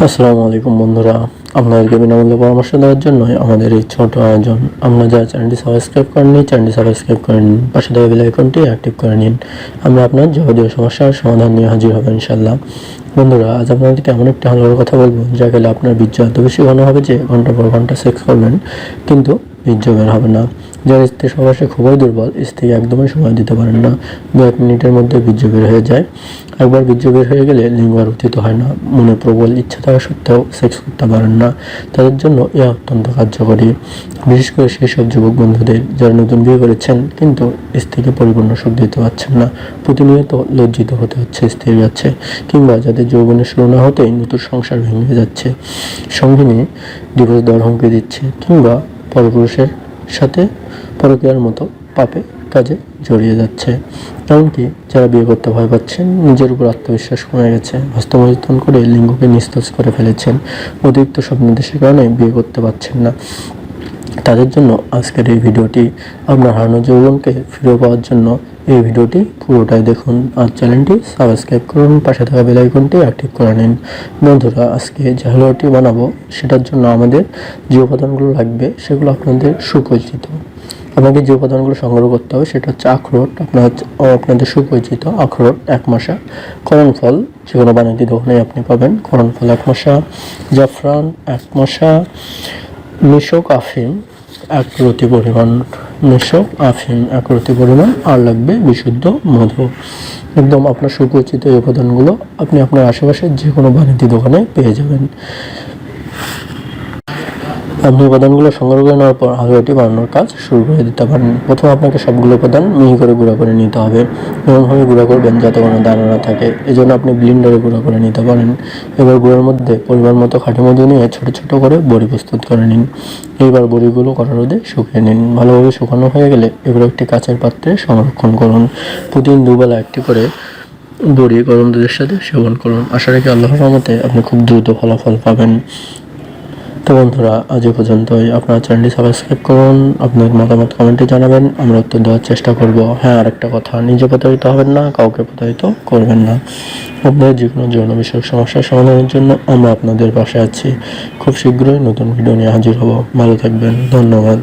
আসসালামু আলাইকুম বন্ধুরা, আপনাদেরকে বিনামূল্যে পরামর্শ দেওয়ার জন্যই আমাদের এই ছোট আয়োজন। আপনারা যারা চ্যানেলটি সাবস্ক্রাইব করেননি, চ্যানেলটি সাবস্ক্রাইব করে নিন, পাশে দেওয়া বেল আইকনটি অ্যাক্টিভ করে নিন। আমরা আপনার যাবতীয় সমস্যার সমাধান নিয়ে হাজির হব ইনশাল্লাহ। বন্ধুরা, আজ আপনাদেরকে এমন একটা হালুয়ার কথা বলবো যা খেলে আপনার বীর্য এত বেশি ঘন হবে যে ঘন্টা পর ঘন্টা সেক্স করবেন কিন্তু বীর্য বের হবে না। যারা স্ত্রী সহবাসে খুবই দুর্বল, স্ত্রীকে একদমই সময় দিতে পারেন না, 1 মিনিটের মধ্যে বীর্য বের হয়ে যায়। একবার বীর্য বের হয়ে গেলে লিঙ্গ আর উত্থিত হয় না, মনে প্রবল ইচ্ছা থাকা সত্ত্বেও সেক্স করতে পারেন না। তাদের জন্য এ অত্যন্ত কার্যকরী, বিশেষ করে সেই সব যুবক বন্ধুদের যারা নতুন বিয়ে করেছেন কিন্তু স্ত্রীকে পরিপূর্ণ সুখ দিতে পারছেন না, প্রতিনিয়ত লজ্জিত হতে হচ্ছে স্ত্রীর কাছে, কিংবা যাদের যৌবনের শুরু না হতেই নতুন সংসার ভেঙে যাচ্ছে, সঙ্গিনী ডিভোর্স দেওয়ার হুমকি দিচ্ছে, কিংবা পরপুরুষের সাথে পরকীয়ার মতো পাপে কাজে জড়িয়ে যাচ্ছে। এমনকি যারা বিয়ে করতে ভয় পাচ্ছেন, নিজের উপর আত্মবিশ্বাস কমে গেছে, হস্তমৈথুন করে লিঙ্গকে নিস্তেজ করে ফেলেছেন, অতিরিক্ত স্বপ্নদেশের কারণে বিয়ে করতে পারছেন না, তাদের জন্য আজকের এই ভিডিওটি। আপনার হারানো যৌবনকে ফিরে পাওয়ার জন্য এই ভিডিওটি পুরোটাই দেখুন আর চ্যানেলটি সাবস্ক্রাইব করুন, পাশে থাকা বেল আইকনটি অ্যাক্টিভ করে নিন। বন্ধুরা, আজকে যে হালুয়াটি বানাবো সেটার জন্য আমাদের যে উপাদানগুলো লাগবে সেগুলো আপনাদের সুপরিচিত। আপনাকে যে উপাদানগুলো সংগ্রহ করতে হবে সেটা হচ্ছে আখরোট, আপনাদের সুপরিচিত আখরোট 1 মাসা, করণ ফল যে কোনো বাণিজ্য দোকানে আপনি পাবেন, করণ ফল 1 মাসা, জাফরান 1 মাসা, মিশক আফিম 1 রতি পরিমাণ, মিশক আফিম 1 রতি পরিমাণ, আর লাগবে বিশুদ্ধ মধু। একদম আপনার সুপরিচিত এই উপাদানগুলো আপনি আপনার আশেপাশের যে কোনো বাণিজ্য দোকানে পেয়ে যাবেন। আপনি উপাদানগুলো সংগ্রহ করে নেওয়ার পর হালুয়াটি বানানোর কাজ শুরু করে দিতে পারেন। প্রথমে আপনাকে সবগুলো উপাদান মিহি করে গুঁড়া করে নিতে হবে। এমনভাবে গুঁড়া করবেন যাতে কোনো দানা না থাকে, এজন্য আপনি ব্লেন্ডারে গুঁড়া করে নিতে পারেন। এবার গুঁড়োর মধ্যে পরিমাণ মতো খাঁটি মধু নিয়ে ছোটো ছোটো করে বড়ি প্রস্তুত করে নিন। এইবার বড়িগুলো কড়া রোদে শুকিয়ে নিন। ভালোভাবে শুকানো হয়ে গেলে এগুলো একটি কাচের পাত্রে সংরক্ষণ করুন। প্রতিদিন দুবেলা একটি করে বড়ি গরম দুধের সাথে সেবন করুন। আশা রাখি আল্লাহর রহমতে আপনি খুব দ্রুত ফলাফল পাবেন। তো বন্ধুরা, আজ এ পর্যন্তই। আপনার চ্যানেলটি সাবস্ক্রাইব করুন, আপনার মতামত কমেন্টে জানাবেন, আমরা উত্তর দেওয়ার চেষ্টা করব। হ্যাঁ, আরেকটা কথা, নিজে প্রতারিত হবেন না, কাউকে প্রতারিত করবেন না। আপনাদের যে কোনো যৌন বিষয়ক সমস্যার সমাধানের জন্য আমরা আপনাদের পাশে আছি। খুব শীঘ্রই নতুন ভিডিও নিয়ে হাজির হব। ভালো থাকবেন, ধন্যবাদ।